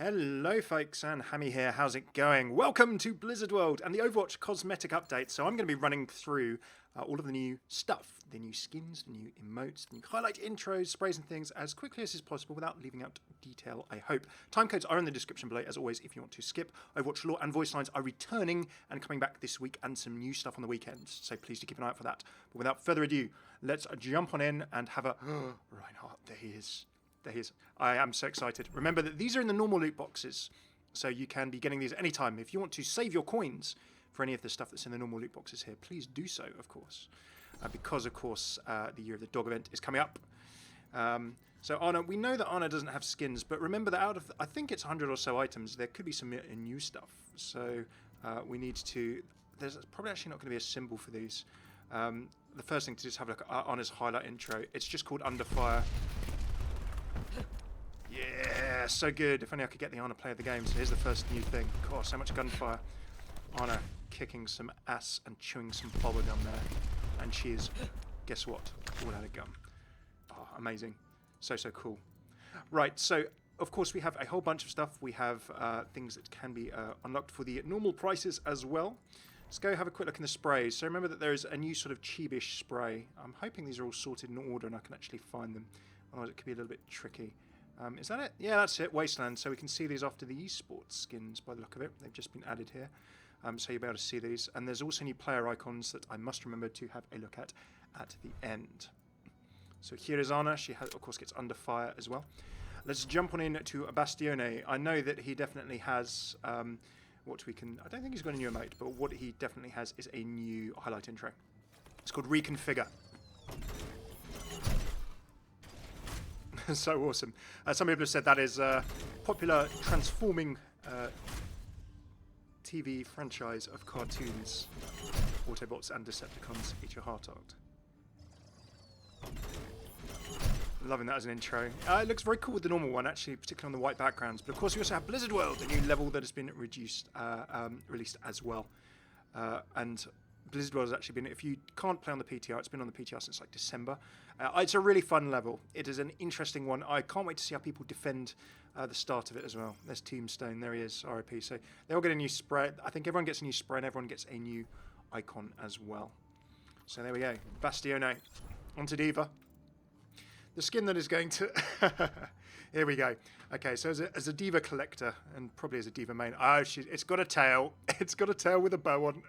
Hello folks, and Hammeh here, how's it going? Welcome to Blizzard World and the Overwatch Cosmetic update. So I'm going to be running through all of the new stuff, the new skins, the new emotes, the new highlight intros, sprays and things as quickly as is possible without leaving out detail, I hope. Timecodes are in the description below as always if you want to skip. Overwatch lore and voice lines are returning and coming back this week, and some new stuff on the weekends, so please do keep an eye out for that. But without further ado, let's jump on in and have a... Reinhardt, there he is. There he is. I am so excited. Remember that these are in the normal loot boxes, so you can be getting these at any time. If you want to save your coins for any of the stuff that's in the normal loot boxes here, please do so, of course. Because, of course, the Year of the Dog event is coming up. So Ana, we know that Ana doesn't have skins, but remember that out of, I think it's 100 or so items, there could be some new stuff. So we need to, there's probably actually not going to be a symbol for these. The first thing to do is have a look at Ana's highlight intro. It's just called Under Fire. Yeah, so good. If only I could get the Ana play of the game. So here's the first new thing. God, so much gunfire. Ana kicking some ass and chewing some bubble gum there. And she is, guess what? All out of gum. Oh, amazing. So cool. Right, so of course we have a whole bunch of stuff. We have things that can be unlocked for the normal prices as well. Let's go have a quick look in the sprays. So remember that there is a new sort of cheapish spray. I'm hoping these are all sorted in order and I can actually find them. Otherwise it could be a little bit tricky. Is that it? Yeah, that's it. Wasteland. So we can see these after the esports skins by the look of it. They've just been added here. So you'll be able to see these. And there's also new player icons that I must remember to have a look at the end. So here is Ana. She, of course, gets under fire as well. Let's jump on in to Bastion. I know that he definitely has what we can... I don't think he's got a new emote, but what he definitely has is a new highlight intro. It's called Reconfigure. So awesome. Some people have said that is a popular transforming TV franchise of cartoons. Autobots and Decepticons, eat your heart out. Loving that as an intro. It looks very cool with the normal one, actually, particularly on the white backgrounds. But of course, we also have Blizzard World, a new level that has been released as well. And Blizzard World has actually been, if you can't play on the PTR, it's been on the PTR since like December. It's a really fun level. It is an interesting one. I can't wait to see how people defend the start of it as well. There's Tombstone, there he is, RIP. So they all get a new spray. I think everyone gets a new spray and everyone gets a new icon as well. So there we go. Bastion onto D.va. The skin that is going to... Here we go. Okay, so as a D.va collector, and probably as a D.va main... Oh, it's got a tail. It's got a tail with a bow on.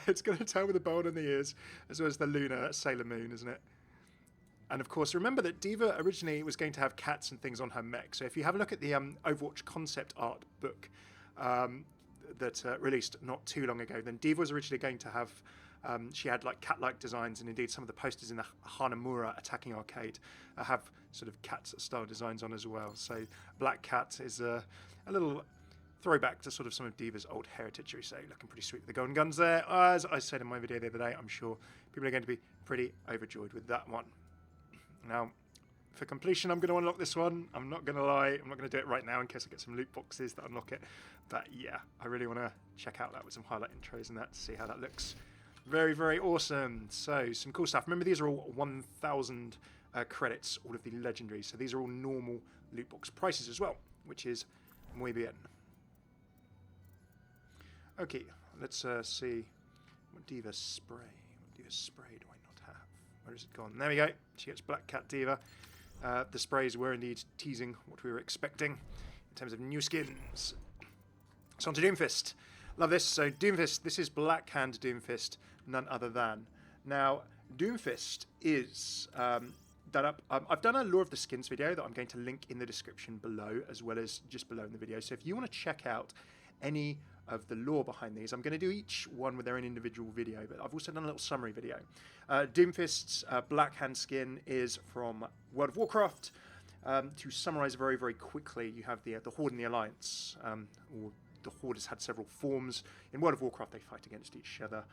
It's got a tail with a bow on the ears, as well as the Luna, Sailor Moon, isn't it? And of course, remember that D.va originally was going to have cats and things on her mech. So if you have a look at the Overwatch concept art book that released not too long ago, then D.va was originally going to have... she had like cat-like designs, and indeed some of the posters in the Hammeh attacking arcade have sort of cat-style designs on as well. So Black Cat is a little throwback to sort of some of D.va's old heritage, so looking pretty sweet with the golden guns there. As I said in my video the other day, I'm sure people are going to be pretty overjoyed with that one. Now, for completion, I'm going to unlock this one. I'm not going to lie, I'm not going to do it right now in case I get some loot boxes that unlock it. But yeah, I really want to check out that with some highlight intros and that to see how that looks. Very awesome. So, some cool stuff. Remember, these are all 1,000 credits, all of the legendaries. So these are all normal loot box prices as well, which is muy bien. Okay, let's see what D.va spray. What D.va spray do I not have? Where is it gone? There we go. She gets Black Cat D.va. The sprays were indeed teasing what we were expecting in terms of new skins. So on to Doomfist. Love this. So Doomfist, this is Black Hand Doomfist, none other than. Now, Doomfist is done up. I've done a lore of the skins video that I'm going to link in the description below, as well as just below in the video. So if you want to check out any of the lore behind these, I'm going to do each one with their own individual video, but I've also done a little summary video. Doomfist's Black Hand skin is from World of Warcraft. To summarize very quickly, you have the Horde and the Alliance, or the Horde has had several forms. In World of Warcraft, they fight against each other.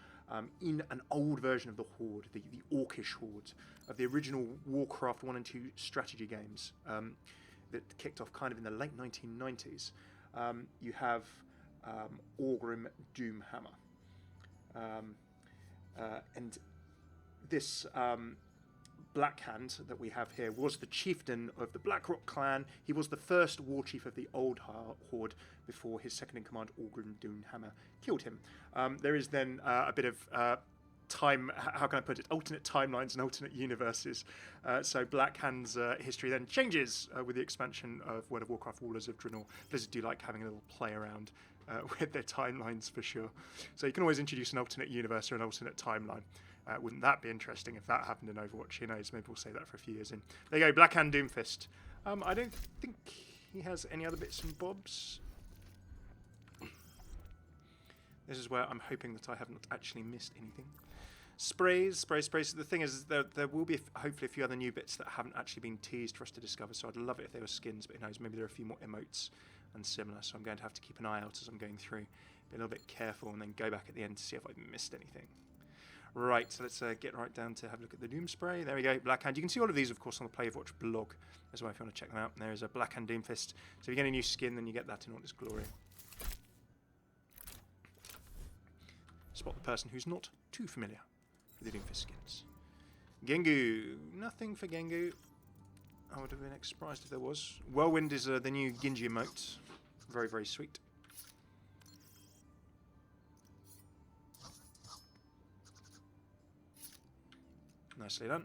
In an old version of the Horde, the Orcish Horde, of the original Warcraft 1 and 2 strategy games that kicked off kind of in the late 1990s, you have Orgrim Doomhammer. And this Blackhand that we have here was the chieftain of the Blackrock clan. He was the first war chief of the Old Horde before his second-in-command, Orgrim Doomhammer, killed him. There is then a bit of how can I put it, alternate timelines and alternate universes. So Blackhand's history then changes with the expansion of World of Warcraft Warlords of Draenor. Blizzard do like having a little play around with their timelines for sure. So you can always introduce an alternate universe or an alternate timeline. Wouldn't that be interesting if that happened in Overwatch? Who knows? Maybe we'll say that for a few years in. There you go, Blackhand Doomfist. I don't think he has any other bits and bobs. This is where I'm hoping that I have not actually missed anything. Sprays. The thing is, there will be hopefully a few other new bits that haven't actually been teased for us to discover, so I'd love it if they were skins, but who knows, maybe there are a few more emotes and similar, so I'm going to have to keep an eye out as I'm going through. Be a little bit careful and then go back at the end to see if I've missed anything. Right, so let's get right down to have a look at the Doom Spray. There we go, Blackhand. You can see all of these, of course, on the Overwatch blog as well if you want to check them out. And there is a Blackhand Doomfist. So if you get a new skin, then you get that in all its glory. Spot the person who's not too familiar with the Doomfist skins. Gengu. Nothing for Gengu. I would have been surprised if there was. Whirlwind is the new Genji emote. Very, very sweet. Nicely done.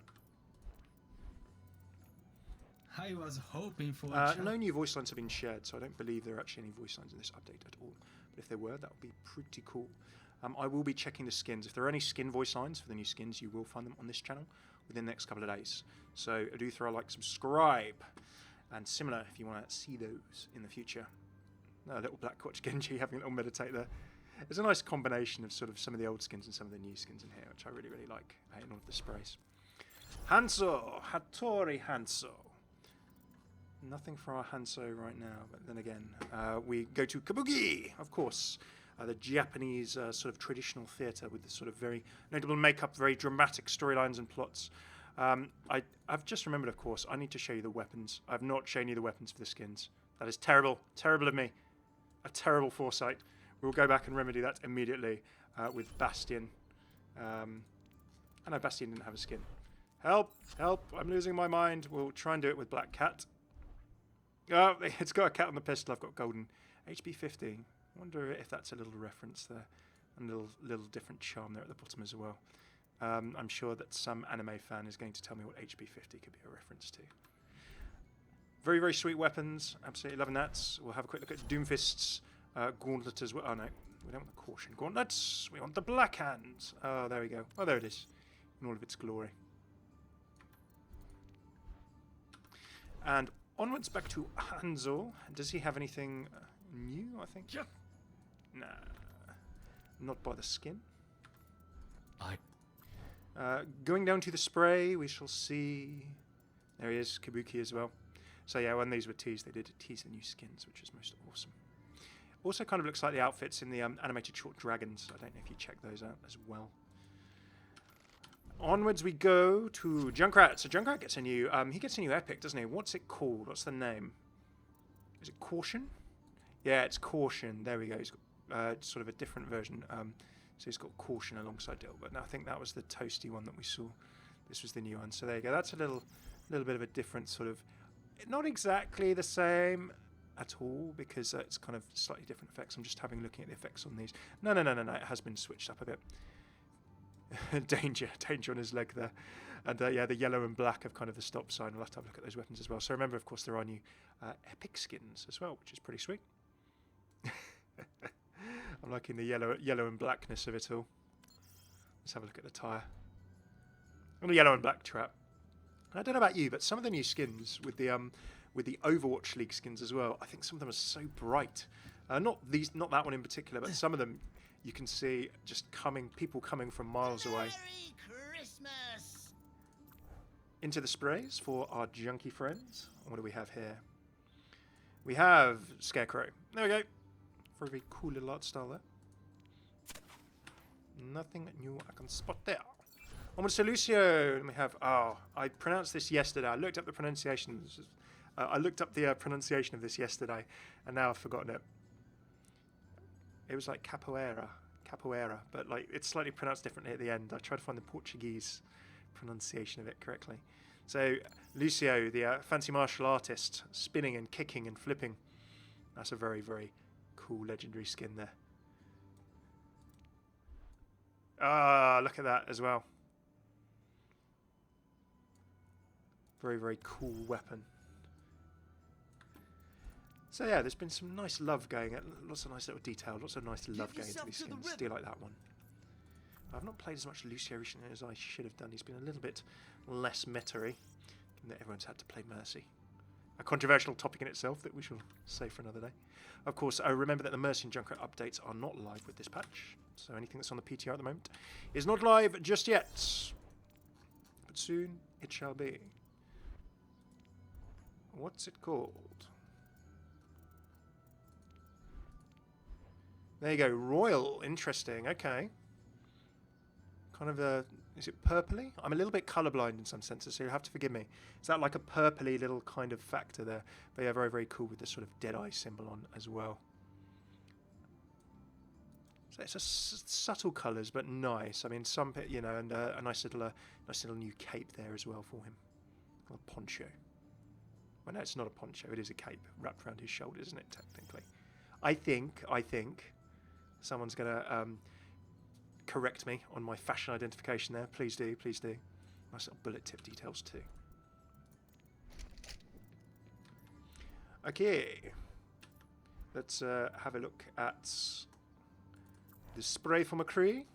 I was hoping for no new voice lines have been shared, so I don't believe there are actually any voice lines in this update at all. But if there were, that would be pretty cool. I will be checking the skins. If there are any skin voice lines for the new skins, you will find them on this channel within the next couple of days. So do throw a like, subscribe, and similar if you want to see those in the future. A little Blackwatch Genji having a little meditate there. There's a nice combination of sort of some of the old skins and some of the new skins in here, which I really, really like in all of the sprays. Hanzo, Hattori Hanzo. Nothing for our Hanzo right now, but then again, we go to Kabuki, of course. The Japanese sort of traditional theatre with the sort of very notable makeup, very dramatic storylines and plots. I've just remembered, of course, I need to show you the weapons. I've not shown you the weapons for the skins. That is terrible. Terrible of me. A terrible foresight. We'll go back and remedy that immediately with Bastion. I know Bastion didn't have a skin. Help! Help! I'm losing my mind. We'll try and do it with Black Cat. Oh, it's got a cat on the pistol. I've got golden. HP 50. I wonder if that's a little reference there. And a little different charm there at the bottom as well. I'm sure that some anime fan is going to tell me what HP 50 could be a reference to. Very, very sweet weapons. Absolutely loving that. We'll have a quick look at Doomfist's gauntlet as well. Oh no, we don't want the caution gauntlets. We want the black hands. Oh, there we go. Oh, there it is. In all of its glory. And onwards back to Hanzo. Does he have anything new, I think? Yeah. Nah. Not by the skin. Going down to the spray, we shall see. There he is, Kabuki as well. So yeah, when these were teased, they did tease the new skins, which is most awesome. Also kind of looks like the outfits in the animated short dragons. I don't know if you check those out as well. Onwards we go to Junkrat. So Junkrat gets a new, he gets a new epic, doesn't he? What's it called? What's the name? Is it Caution? Yeah, it's Caution. There we go. He's got sort of a different version. So he's got Caution alongside Dill, but no, I think that was the toasty one that we saw. This was the new one. So there you go. That's a little bit of a different sort of, not exactly the same at all, because it's kind of slightly different effects. I'm just looking at the effects on these. No. It has been switched up a bit. danger on his leg there. And yeah, the yellow and black of kind of the stop sign. We'll have to have a look at those weapons as well. So remember, of course, there are new epic skins as well, which is pretty sweet. I'm liking the yellow and blackness of it all. Let's have a look at the tyre. And the yellow and black trap. And I don't know about you, but some of the new skins with the Overwatch League skins as well, I think some of them are so bright. Not that one in particular, but some of them you can see just people coming from miles away. Merry Christmas! Into the sprays for our junkie friends. What do we have here? We have Scarecrow. There we go. Very cool little art style there. Nothing new I can spot there. Onwards to Lucio. And we have, I pronounced this yesterday. I looked up the pronunciations. I looked up the pronunciation of this yesterday, and now I've forgotten it. It was like capoeira, but like it's slightly pronounced differently at the end. I tried to find the Portuguese pronunciation of it correctly. So Lucio, the fancy martial artist, spinning and kicking and flipping. That's a very, very cool legendary skin there. Ah, look at that as well. Very, very cool weapon. So yeah, there's been some nice love going at, lots of nice little detail, lots of nice love going into these skins. Do you like that one? I've not played as much Lucio recently as I should have done. He's been a little bit less meta-y, given that everyone's had to play Mercy. A controversial topic in itself that we shall save for another day. Of course, remember that the Mercy and Junkrat updates are not live with this patch, so anything that's on the PTR at the moment is not live just yet. But soon it shall be. What's it called? There you go, Royal. Interesting. Okay. Kind of a... Is it purpley? I'm a little bit colourblind in some senses, so you'll have to forgive me. Is that like a purpley little kind of factor there? But yeah, very, very cool with this sort of Deadeye symbol on as well. So it's a subtle colours, but nice. I mean, some, you know, and a nice little new cape there as well for him. A poncho. Well, no, it's not a poncho. It is a cape wrapped around his shoulders, isn't it? Technically, I think someone's gonna correct me on my fashion identification there. Please do, please do. Nice little bullet tip details too. Okay, let's have a look at the spray for McCree.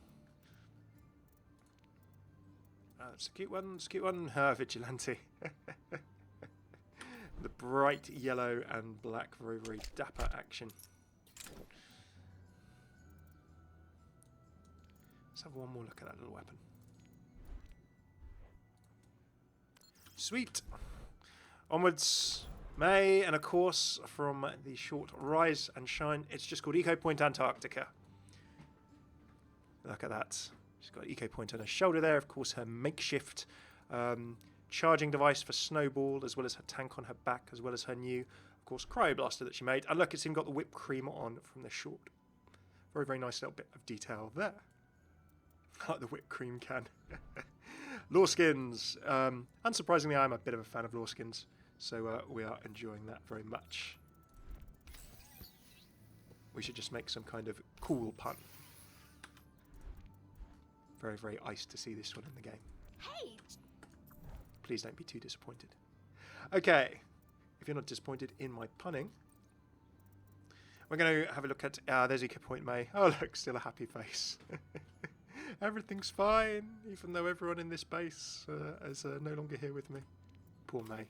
It's a cute one, it's a cute one. Vigilante. The bright yellow and black, very, very dapper action. Let's have one more look at that little weapon. Sweet. Onwards, May, and of course, from the short Rise and Shine, it's just called Eco Point Antarctica. Look at that. She's got Eco Point on her shoulder there. Of course, her makeshift charging device for Snowball, as well as her tank on her back, as well as her new, of course, Cryoblaster that she made. And look, it's even got the whipped cream on from the short. Very, very nice little bit of detail there. I like the whipped cream can. Lore skins. Unsurprisingly, I'm a bit of a fan of lore skins, so we are enjoying that very much. We should just make some kind of cool pun. Very, very iced to see this one in the game. Hey! Please don't be too disappointed. Okay, if you're not disappointed in my punning, we're going to have a look at... there's Eco Point May. Oh, look, still a happy face. Everything's fine, even though everyone in this base is no longer here with me. Poor May.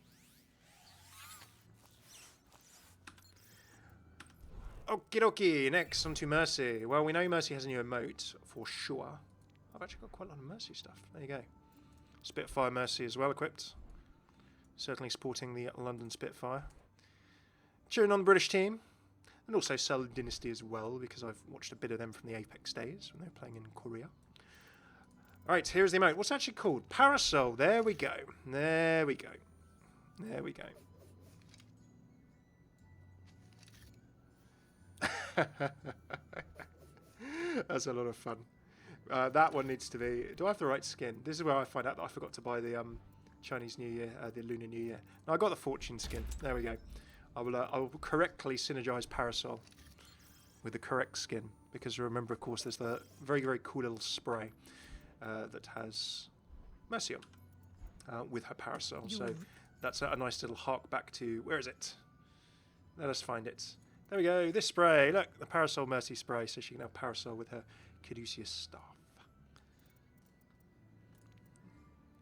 Okie dokie, next on to Mercy. Well, we know Mercy has a new emote, for sure. I've actually got quite a lot of Mercy stuff. There you go. Spitfire Mercy as well equipped. Certainly sporting the London Spitfire. Cheering on the British team. And also Cell Dynasty as well, because I've watched a bit of them from the Apex days when they were playing in Korea. Alright, here's the emote. What's it actually called? Parasol. There we go. There we go. There we go. That's a lot of fun. That one needs to be... Do I have the right skin? This is where I find out that I forgot to buy the Chinese New Year, the Lunar New Year. No, I got the Fortune skin. There we go. I will correctly synergize Parasol with the correct skin, because remember, of course, there's the very, very cool little spray that has Mercy on with her Parasol. So that's a nice little hark back to... Where is it? Let us find it. There we go. This spray. Look, the Parasol Mercy spray, so she can have Parasol with her Caduceus staff.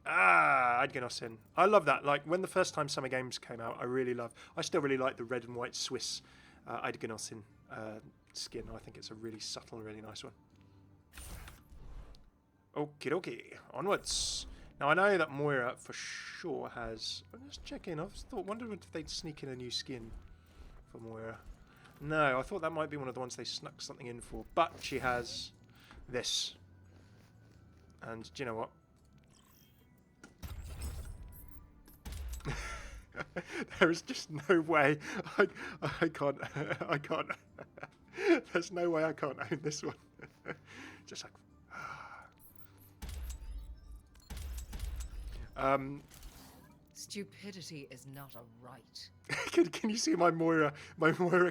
Adgenosin. I love that. Like, when the first time Summer Games came out, I still really like the red and white Swiss Adgenosin skin. I think it's a really subtle, really nice one. Okie dokie. Onwards. Now, I know that Moira for sure has... I'm just checking. Wondered if they'd sneak in a new skin for Moira. No, I thought that might be one of the ones they snuck something in for. But she has this. And do you know what? There is just no way I can't there's no way I can't own this one. Just like Stupidity is not a right. Can you see my Moira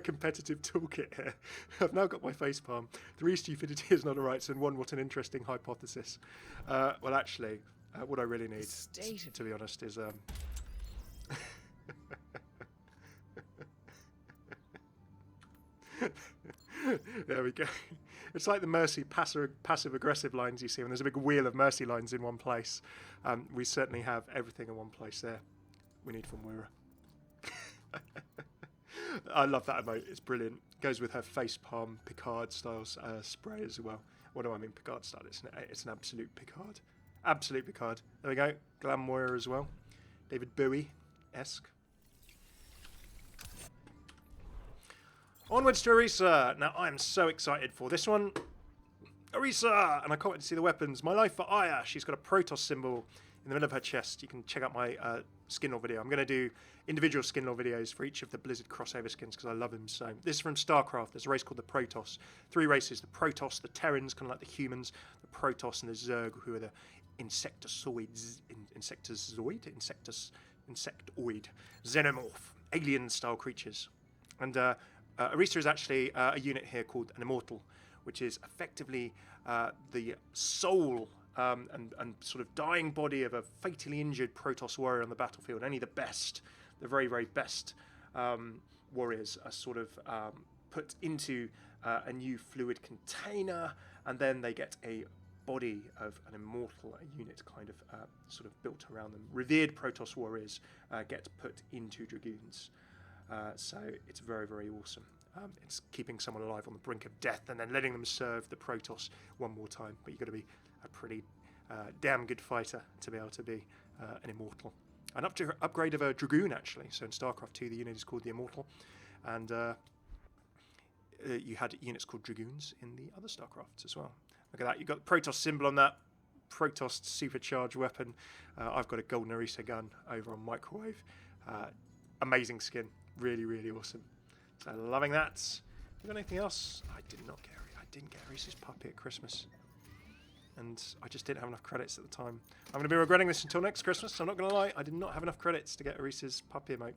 competitive toolkit here? I've now got my facepalm. 3, stupidity is not a right, and 1, what an interesting hypothesis. Well, actually, what I really need, to be honest, is there we go. It's like the Mercy passive-aggressive lines you see when there's a big wheel of Mercy lines in one place. We certainly have everything in one place there. We need from Moira. I love that emote. It's brilliant. Goes with her facepalm Picard style spray as well. What do I mean Picard style? It's an absolute Picard. Absolute Picard. There we go. Glam Moira as well. David Bowie-esque. Onwards to Orisa. Now, I am so excited for this one. Orisa! And I can't wait to see the weapons. My life for Aya. She's got a Protoss symbol in the middle of her chest. You can check out my skin lore video. I'm going to do individual skin lore videos for each of the Blizzard crossover skins because I love them so. This is from StarCraft. There's a race called the Protoss. 3 races. The Protoss, the Terrans, kind of like the humans, the Protoss, and the Zerg, who are the insectoid, xenomorph, alien-style creatures. And Orisa is actually a unit here called an Immortal, which is effectively the soul and sort of dying body of a fatally injured Protoss warrior on the battlefield. Only the best, the very, very best warriors are sort of put into a new fluid container, and then they get a body of an Immortal, a unit kind of sort of built around them. Revered Protoss warriors get put into Dragoons. So it's very, very awesome. It's keeping someone alive on the brink of death and then letting them serve the Protoss one more time. But you've got to be a pretty damn good fighter to be able to be an Immortal. An upgrade of a Dragoon, actually. So in StarCraft 2, the unit is called the Immortal. And you had units called Dragoons in the other StarCrafts as well. Look at that. You've got the Protoss symbol on that. Protoss supercharged weapon. I've got a golden Orisa gun over on Microwave. Amazing skin. Really, really awesome. So loving that. You got anything else? I didn't get Orisa's puppy at Christmas. And I just didn't have enough credits at the time. I'm going to be regretting this until next Christmas. I'm not going to lie. I did not have enough credits to get Orisa's puppy emote.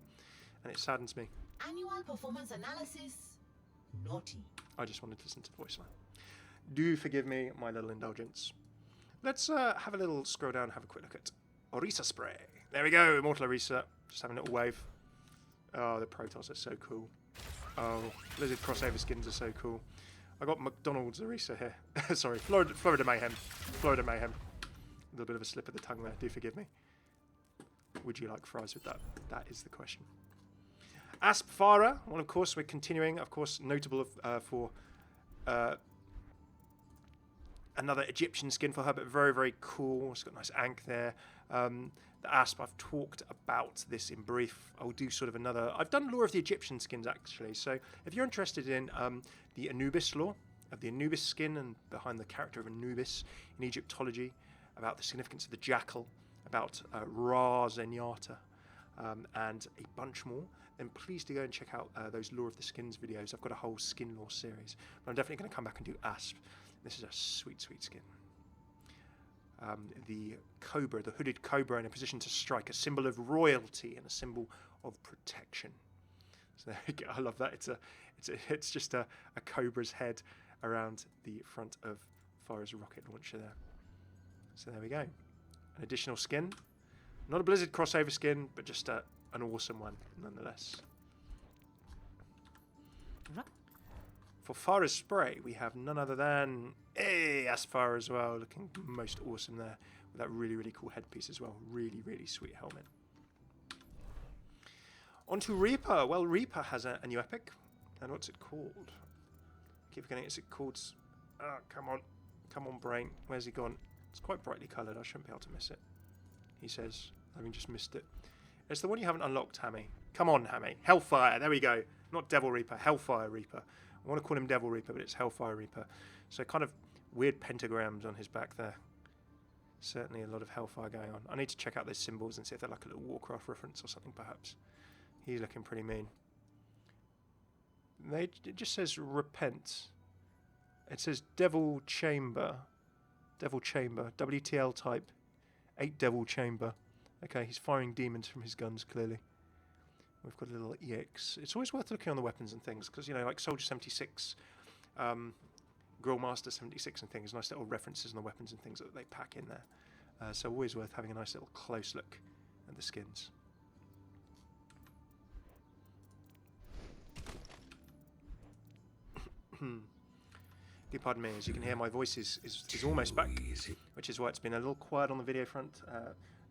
And it saddens me. Annual performance analysis. Naughty. I just wanted to listen to the voicemail. Do forgive me my little indulgence. Let's have a little scroll down and have a quick look at Orisa spray. There we go. Immortal Orisa. Just having a little wave. Oh, the Protoss are so cool. Oh, Blizzard crossover skins are so cool. I got McDonald's Orisa here. Sorry, Florida Mayhem. Florida Mayhem. A little bit of a slip of the tongue there. Do forgive me. Would you like fries with that? That is the question. Asp Pharah. Well, of course, we're continuing. Of course, notable for another Egyptian skin for her, but very, very cool. It's got a nice ankh there. The Asp, I've talked about this in brief. I'll do sort of another... I've done lore of the Egyptian skins, actually. So if you're interested in the Anubis lore, of the Anubis skin and behind the character of Anubis in Egyptology, about the significance of the jackal, about Ra Zenyatta, and a bunch more, then please do go and check out those Lore of the Skins videos. I've got a whole skin lore series. But I'm definitely going to come back and do Asp. This is a sweet, sweet skin. The cobra, the hooded cobra in a position to strike, a symbol of royalty and a symbol of protection. So there we go. I love that. It's just a cobra's head around the front of Pharah's rocket launcher there. So there we go. An additional skin. Not a Blizzard crossover skin, but just an awesome one nonetheless. For Pharah's spray, we have none other than Asphara as well, looking most awesome there with that really, really cool headpiece as well. Really, really sweet helmet. On to Reaper. Well, Reaper has a new epic. And what's it called? I keep forgetting. Is it called... Oh, come on. Come on, brain. Where's he gone? It's quite brightly coloured. I shouldn't be able to miss it. He says, having just missed it. It's the one you haven't unlocked, Hammeh. Come on, Hammeh. Hellfire. There we go. Not Devil Reaper. Hellfire Reaper. I want to call him Devil Reaper, but it's Hellfire Reaper. So kind of weird pentagrams on his back there. Certainly a lot of Hellfire going on. I need to check out those symbols and see if they're like a little Warcraft reference or something, perhaps. He's looking pretty mean. It just says repent. It says Devil Chamber. Devil Chamber. WTL type. 8 Devil Chamber. Okay, he's firing demons from his guns, clearly. We've got a little EX. It's always worth looking on the weapons and things, because, you know, like Soldier 76, Grillmaster 76 and things, nice little references on the weapons and things that they pack in there. So always worth having a nice little close look at the skins. Do pardon me, as you can hear, my voice is almost back, which is why it's been a little quiet on the video front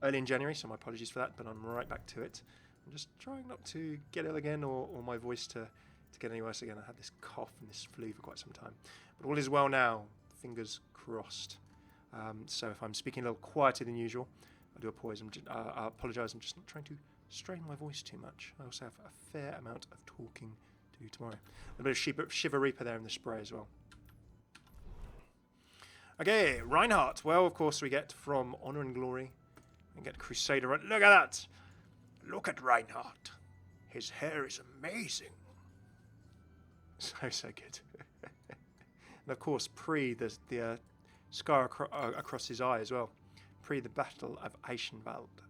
early in January, so my apologies for that, but I'm right back to it. I'm just trying not to get ill again or my voice to get any worse again. I had this cough and this flu for quite some time. But all is well now, fingers crossed. So if I'm speaking a little quieter than usual, I do apologise. I'm just not trying to strain my voice too much. I also have a fair amount of talking to do tomorrow. A bit of Shiver Reaper there in the spray as well. Okay, Reinhardt. Well, of course, we get from Honor and Glory and get Crusader. Look at that! Look at Reinhardt. His hair is amazing. So good. And of course, pre the scar across his eye as well. Pre the Battle of Eichenwald.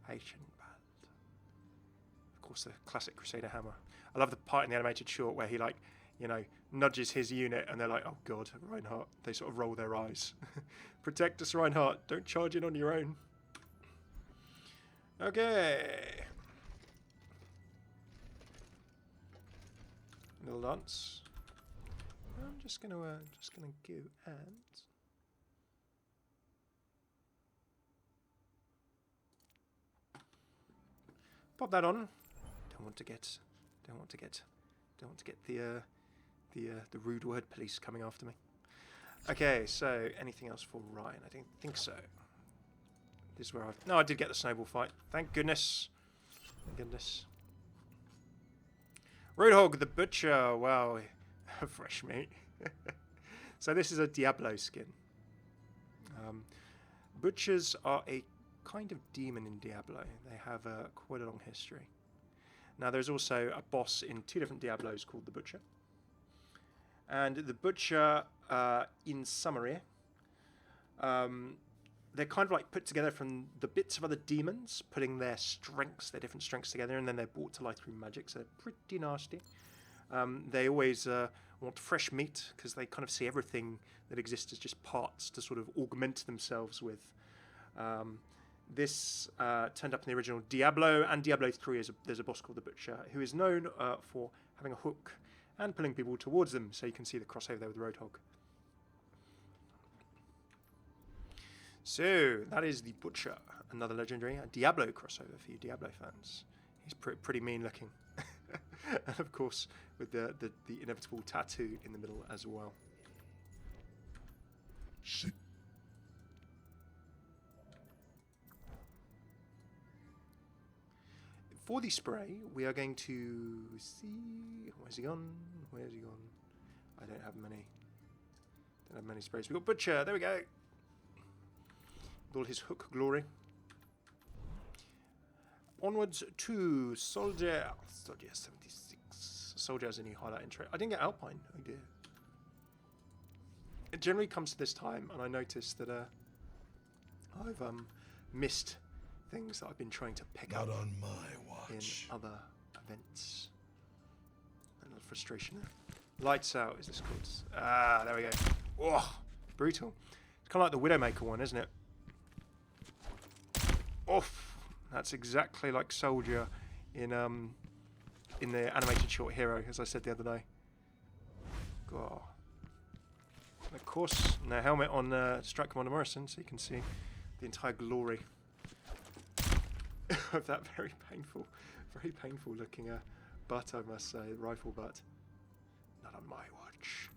Of course, the classic Crusader hammer. I love the part in the animated short where he, like, you know, nudges his unit and they're like, oh god, Reinhardt. They sort of roll their eyes. Protect us, Reinhardt. Don't charge in on your own. Okay. Little dance. I'm just gonna go and pop that on. Don't want to get the rude word police coming after me. Okay, so anything else for Ryan? I don't think so. This is where I did get the snowball fight. Thank goodness. Thank goodness. Roadhog the Butcher. Wow, fresh meat. So this is a Diablo skin. Butchers are a kind of demon in Diablo. They have quite a long history. Now there's also a boss in 2 different Diablos called the Butcher. And the Butcher, in summary, they're kind of like put together from the bits of other demons, putting their different strengths together, and then they're brought to life through magic, so they're pretty nasty. They always want fresh meat, because they kind of see everything that exists as just parts to sort of augment themselves with. This turned up in the original Diablo, and Diablo 3 there's a boss called the Butcher, who is known for having a hook and pulling people towards them, so you can see the crossover there with Roadhog. So, that is the Butcher, another legendary, a Diablo crossover for you Diablo fans. He's pretty mean looking. And of course, with the inevitable tattoo in the middle as well. For the spray, we are going to see... Where's he gone? Where's he gone? I don't have many sprays. We've got Butcher, there we go. With all his hook glory. Onwards to Soldier. Soldier 76. Soldier has a new highlight intro. I didn't get Alpine. Oh dear. It generally comes to this time, and I noticed that I've missed things that I've been trying to pick up on my watch. In other events. A little frustration there. Lights Out is this called? Ah, there we go. Oh, brutal. It's kind of like the Widowmaker one, isn't it? Oof. That's exactly like Soldier in the animated short Hero, as I said the other day. God. And of course, no helmet on Strike Commander Morrison, so you can see the entire glory of that very painful looking butt, I must say, rifle butt. Not on my watch.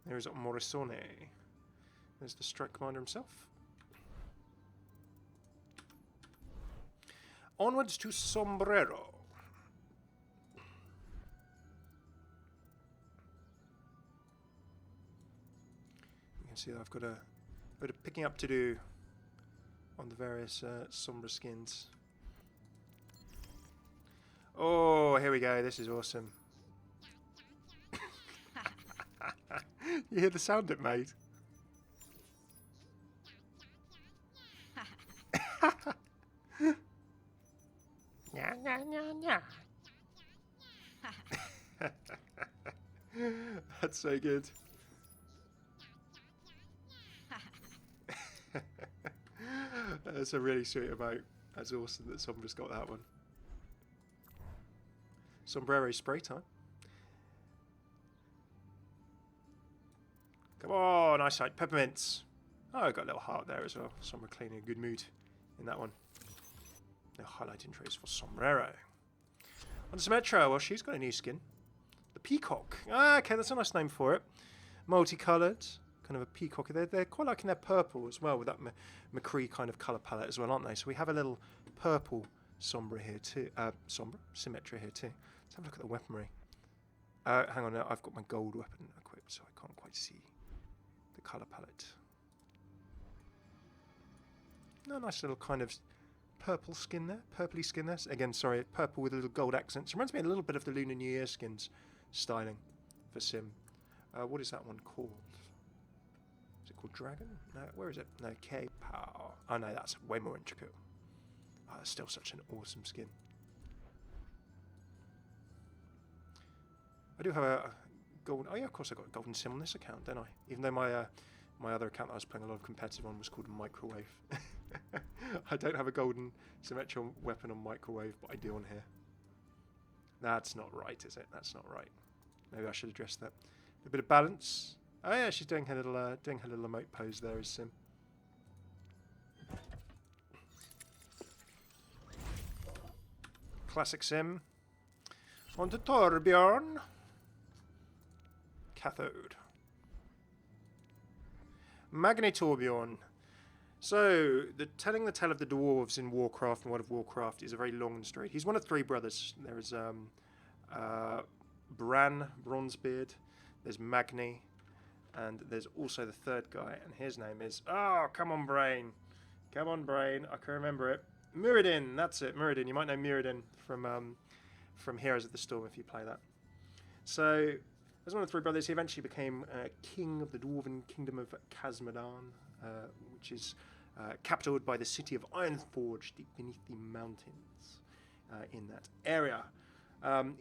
There is Morisone. There's the Strike Commander himself. Onwards to Sombrero. You can see that I've got a bit of picking up to do on the various Sombra skins. Oh, here we go. This is awesome. You hear the sound it made? That's so good. That's a really sweet emote. That's awesome that Sombra's got that one. Sombrero spray time. Come on, eyesight, peppermints. Oh, I got a little heart there as well. Sombra cleaning a good mood in that one. No highlighting trace for Sombrero. On Symmetra, well, she's got a new skin. The Peacock. Ah, okay, that's a nice name for it. Multicoloured. Kind of a peacock. They're quite liking their purple as well, with that McCree kind of colour palette as well, aren't they? So we have a little purple Sombra here too. Symmetra here too. Let's have a look at the weaponry. Hang on, I've got my gold weapon equipped, so I can't quite see the colour palette. No, nice little kind of purple skin there, purpley skin there. Again, sorry, purple with a little gold accents. Reminds me a little bit of the Lunar New Year skins styling for Sim. What is that one called? Is it called Dragon? No, where is it? No, K-Power. Oh no, that's way more intricate. Oh, it's still such an awesome skin. I do have a golden... Oh yeah, of course I got a golden sim on this account, don't I? Even though my my other account that I was playing a lot of competitive on was called Microwave. I don't have a golden Symmetra weapon on Microwave, but I do on here. That's not right, is it? That's not right. Maybe I should address that. A bit of balance. Oh yeah, she's doing her little emote pose there as Sim. Classic Sim. On to Torbjorn. Cathode. Magni Torbjorn. So, telling the tale of the dwarves in Warcraft and World of Warcraft is a very long and straight. He's one of three brothers. There is Bran, Bronzebeard, there's Magni, and there's also the third guy, and his name is... Oh, come on, Brain. Come on, Brain. I can remember it. Muradin, that's it, Muradin. You might know Muradin from Heroes of the Storm if you play that. So, as one of the three brothers, he eventually became king of the dwarven kingdom of Khazmadan, which is capitaled by the city of Ironforge, deep beneath the mountains in that area.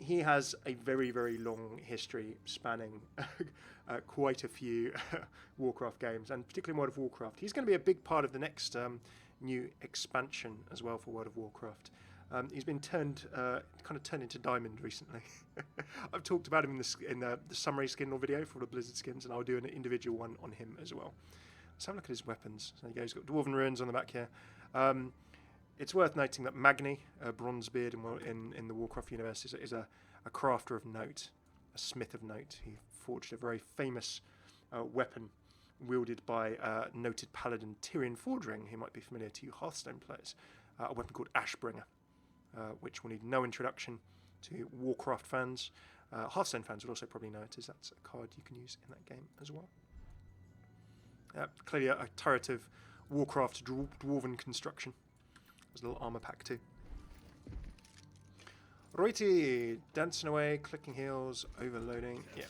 He has a very, very long history spanning quite a few Warcraft games, and particularly World of Warcraft. He's going to be a big part of the next new expansion as well for World of Warcraft. He's been kind of turned into Diamond recently. I've talked about him in the summary skin video for all the Blizzard skins, and I'll do an individual one on him as well. Let's have a look at his weapons. There you go, he's got Dwarven Runes on the back here. It's worth noting that Magni, Bronzebeard in the Warcraft universe, is a crafter of note, a smith of note. He forged a very famous weapon wielded by noted paladin Tyrion Fordring, who might be familiar to you Hearthstone players, a weapon called Ashbringer, which will need no introduction to Warcraft fans. Hearthstone fans would also probably know it, as that's a card you can use in that game as well. Clearly a turret of Warcraft dwarven construction. There's a little armor pack too. Righty, dancing away, clicking heels, overloading. Yeah,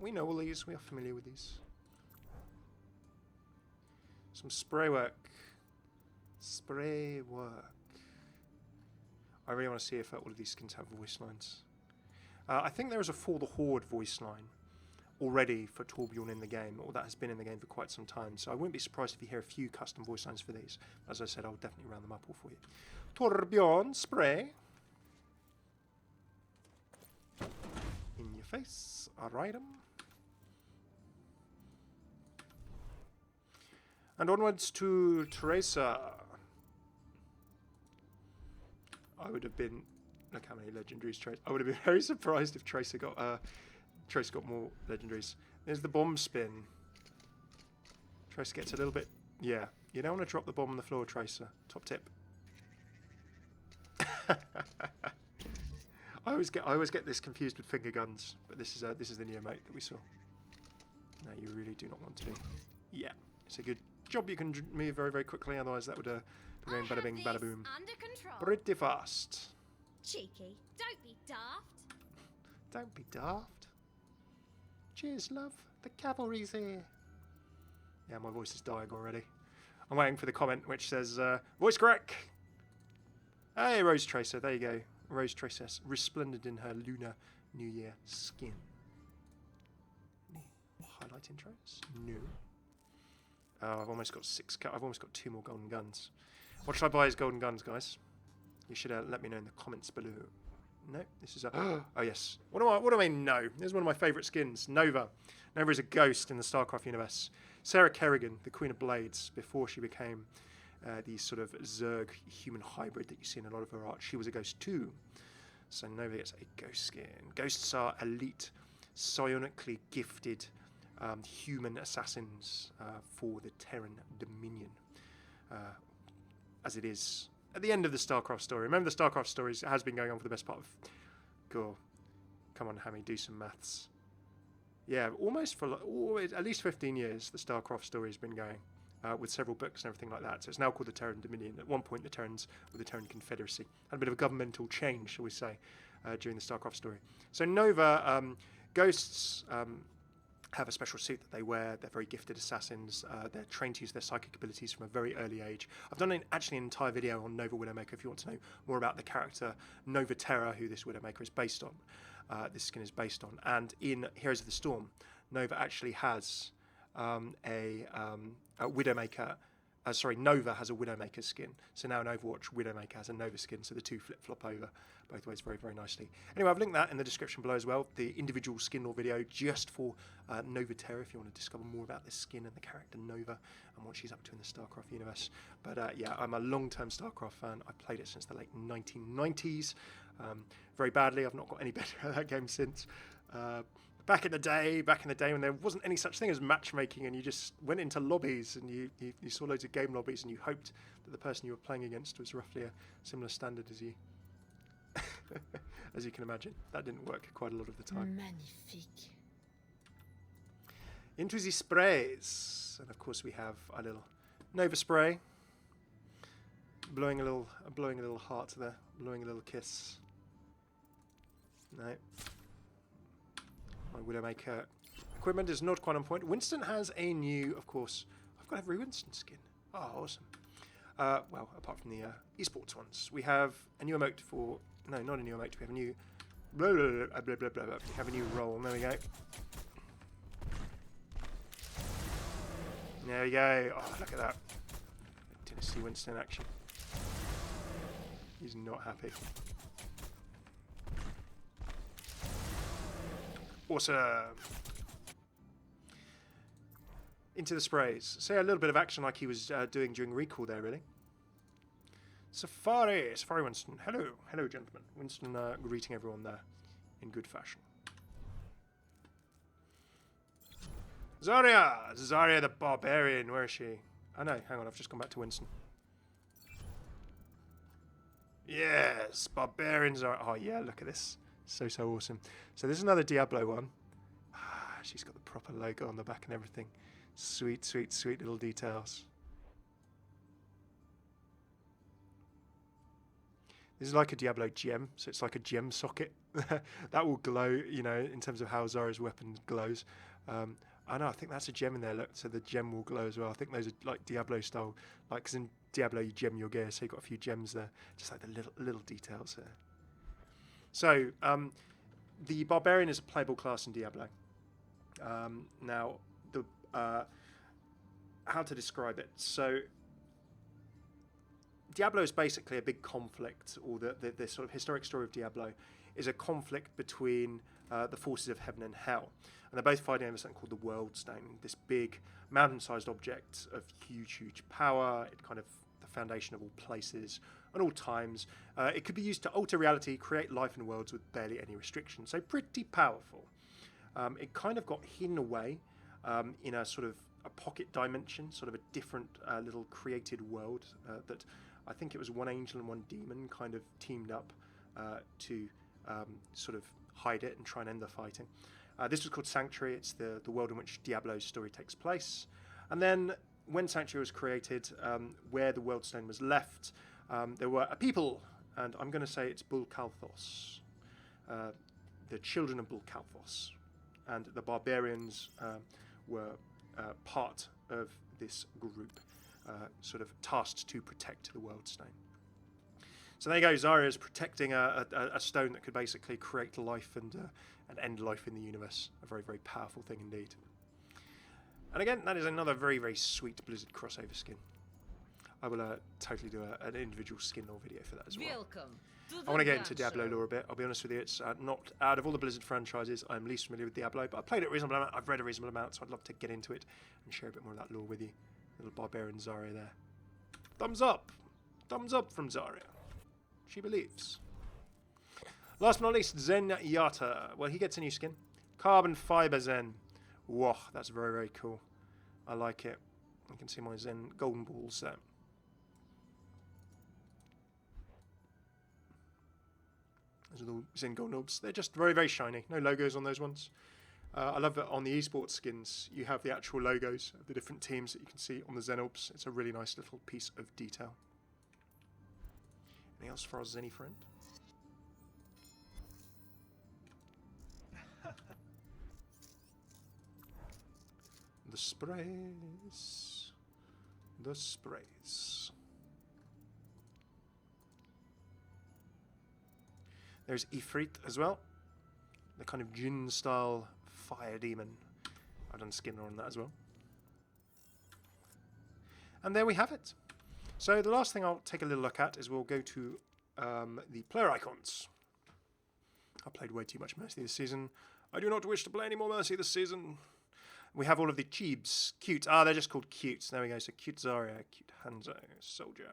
we know all these. We are familiar with these. Some spray work. Spray work. I really want to see if all of these skins have voice lines. I think there is a For the Horde voice line already for Torbjorn in the game, or that has been in the game for quite some time, so I wouldn't be surprised if you hear a few custom voice lines for these. As I said, I'll definitely round them up all for you. Torbjorn, spray. In your face, alright. And onwards to Teresa. I would have been... Look how many legendaries Tracer... I would have been very surprised if Tracer got more legendaries. There's the bomb spin. Tracer gets a little bit... Yeah, you don't want to drop the bomb on the floor, Tracer. Top tip. I always get this confused with finger guns, but this is the new emote that we saw. No, you really do not want to do. Yeah, it's a good job. You can move very, very quickly, otherwise that would be going bada bing, bada boom. Pretty fast. Cheeky, don't be daft. Don't be daft. Cheers, love. The cavalry's here. Yeah, my voice is dying already. I'm waiting for the comment which says, voice crack. Hey, Rose Tracer. There you go. Rose Tracer, resplendent in her Lunar New Year skin. Highlight intros? No. Oh, I've almost got I've almost got 2 more golden guns. What should I buy as golden guns, guys? You should let me know in the comments below. No, this is a... Oh, yes. What do I know? This is one of my favourite skins. Nova. Nova is a ghost in the StarCraft universe. Sarah Kerrigan, the Queen of Blades, before she became the sort of Zerg human hybrid that you see in a lot of her art, she was a ghost too. So Nova gets a ghost skin. Ghosts are elite, psionically gifted human assassins for the Terran Dominion. As it is at the end of the StarCraft story. Remember, the StarCraft story has been going on for the best part of... Go. Come on, Hammeh, do some maths. Yeah, almost for at least 15 years, the StarCraft story has been going, with several books and everything like that. So it's now called the Terran Dominion. At one point, the Terrans were the Terran Confederacy. Had a bit of a governmental change, shall we say, during the StarCraft story. So Nova, ghosts... have a special suit that they wear. They're very gifted assassins. They're trained to use their psychic abilities from a very early age. I've done actually an entire video on Nova Widowmaker if you want to know more about the character Nova Terra, who this Widowmaker is based on. This skin is based on. And in Heroes of the Storm, Nova actually has a Widowmaker. Nova has a Widowmaker skin. So now in Overwatch, Widowmaker has a Nova skin, so the two flip-flop over both ways very, very nicely. Anyway, I've linked that in the description below as well, the individual skin lore video just for Nova Terra, if you want to discover more about this skin and the character Nova and what she's up to in the StarCraft universe. But yeah, I'm a long-term StarCraft fan. I've played it since the late 1990s. Very badly, I've not got any better at that game since. Back in the day when there wasn't any such thing as matchmaking and you just went into lobbies and you saw loads of game lobbies and you hoped that the person you were playing against was roughly a similar standard as you. As you can imagine, that didn't work quite a lot of the time. Magnifique. Into the sprays, and of course we have our little Nova spray. Blowing a little heart there, blowing a little kiss. No. My Widowmaker equipment is not quite on point. Winston has a new, of course, I've got every Winston skin. Oh, awesome. Well, apart from the esports ones. We have a new emote for... No, not a new emote. We have a new... Blah, blah, blah, blah, blah, blah. We have a new role. There we go. There we go. Oh, look at that. Tennessee Winston action. He's not happy. Awesome. Into the sprays. Say a little bit of action like he was doing during recall there, really. Safari Winston. Hello, gentlemen. Winston greeting everyone there in good fashion. Zarya the barbarian. Where is she? Oh no, hang on. I've just gone back to Winston. Yes, barbarians are. Oh yeah, look at this. So awesome. So this is another Diablo one. Ah, she's got the proper logo on the back and everything. Sweet little details. This is like a Diablo gem, so it's like a gem socket that will glow, you know, in terms of how Zarya's weapon glows. I know, I think that's a gem in there, look, so the gem will glow as well. I think those are like Diablo style, like, because in Diablo you gem your gear, so you've got a few gems there, just like the little details there. So, the Barbarian is a playable class in Diablo. Now, how to describe it? So, Diablo is basically a big conflict, or the sort of historic story of Diablo is a conflict between the forces of heaven and hell. And they're both fighting over something called the World Stone, this big mountain-sized object of huge power. It's kind of the foundation of all places and all times. It could be used to alter reality, create life in worlds with barely any restrictions. So pretty powerful. It kind of got hidden away in a sort of a pocket dimension, sort of a different little created world that I think it was one angel and one demon kind of teamed up to sort of hide it and try and end the fighting. This was called Sanctuary. It's the world in which Diablo's story takes place. And then when Sanctuary was created, where the World Stone was left, there were a people, and I'm going to say it's Bulkalthos, the children of Bulkalthos. and the barbarians were part of this group, sort of tasked to protect the World Stone. So there you go, Zarya is protecting a stone that could basically create life and end life in the universe. A very, very powerful thing indeed. And again, that is another very, very sweet Blizzard crossover skin. I will totally do an individual skin lore video for that as well. Welcome to the I want to get into Gun Diablo Show. lore a bit. I'll be honest with you, it's not out of all the Blizzard franchises, I'm least familiar with Diablo, but I've played it a reasonable amount, I've read a reasonable amount, so I'd love to get into it and share a bit more of that lore with you. Little barbarian Zarya there. Thumbs up! Thumbs up from Zarya. She believes. Last but not least, Zenyatta. Well, he gets a new skin. Carbon Fiber Zen. Whoa, that's very, very cool. I like it. You can see my Zen golden balls there. Those are the Zen gold knobs. They're just very, very shiny. No logos on those ones. I love that on the esports skins, you have the actual logos of the different teams that you can see on the Zen orbs. It's a really nice little piece of detail. Anything else for our Zenny friend? The sprays. The sprays. There's Ifrit as well. The kind of Jin style fire demon. I've done skin on that as well. And there we have it. So the last thing I'll take a little look at is we'll go to the player icons. I played way too much Mercy this season. I do not wish to play any more Mercy this season. We have all of the Cheebs. Cute. Ah, they're just called Cutes. There we go. So cute Zarya, cute Hanzo, Soldier.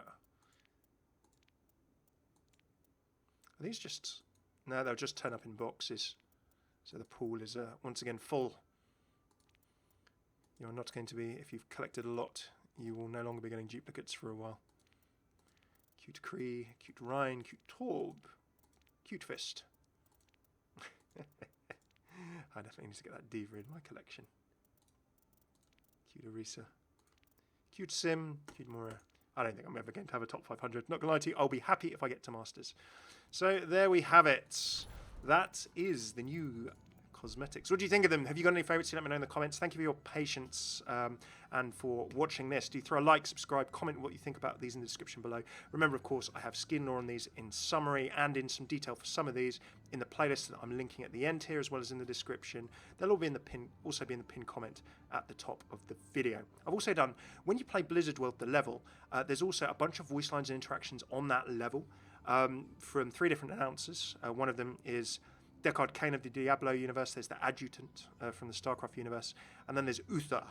Are these just... No, they'll just turn up in boxes. So the pool is once again full. You're not going to be, if you've collected a lot, you will no longer be getting duplicates for a while. Cute McCree, cute Ryan, cute Torb, cute Fist. I definitely need to get that D.va in my collection. Cute Orisa. Cute Sim, cute Moira. I don't think I'm ever going to have a top 500. Not going to lie to you, I'll be happy if I get to Masters. So there we have it. That is the new cosmetics. What do you think of them? Have you got any favourites? Let me know in the comments. Thank you for your patience and for watching this. Do throw a like, subscribe, comment what you think about these in the description below. Remember, of course, I have skin lore on these in summary and in some detail for some of these in the playlist that I'm linking at the end here, as well as in the description. They'll all be in the pin, also be in the pinned comment at the top of the video. I've also done, when you play Blizzard World, the level, there's also a bunch of voice lines and interactions on that level from 3 different announcers. One of them is Deckard Cain of the Diablo universe. There's the Adjutant from the StarCraft universe, and then there's Uther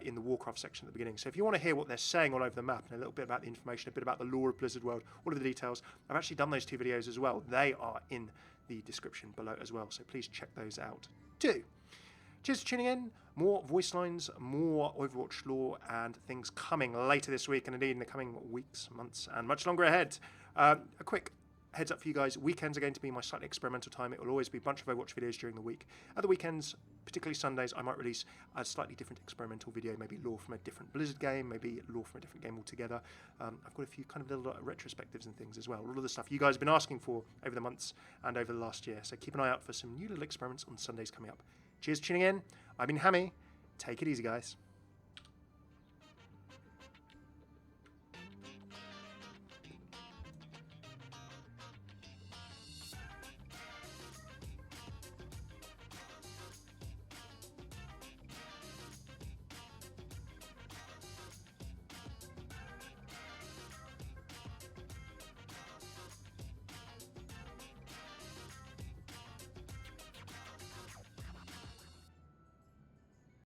in the Warcraft section at the beginning. So if you want to hear what they're saying all over the map and a little bit about the information, a bit about the lore of Blizzard World, all of the details, I've actually done those 2 videos as well. They are in the description below as well, so please check those out too. Cheers for tuning in. More voice lines, more Overwatch lore, and things coming later this week, and indeed in the coming weeks, months, and much longer ahead. A quick heads up for you guys, weekends are going to be my slightly experimental time. It will always be a bunch of Overwatch videos during the week. At the weekends, particularly Sundays, I might release a slightly different experimental video, maybe lore from a different Blizzard game, maybe lore from a different game altogether. I've got a few kind of little retrospectives and things as well. All of the stuff you guys have been asking for over the months and over the last year. So keep an eye out for some new little experiments on Sundays coming up. Cheers for tuning in. I've been Hammeh. Take it easy, guys.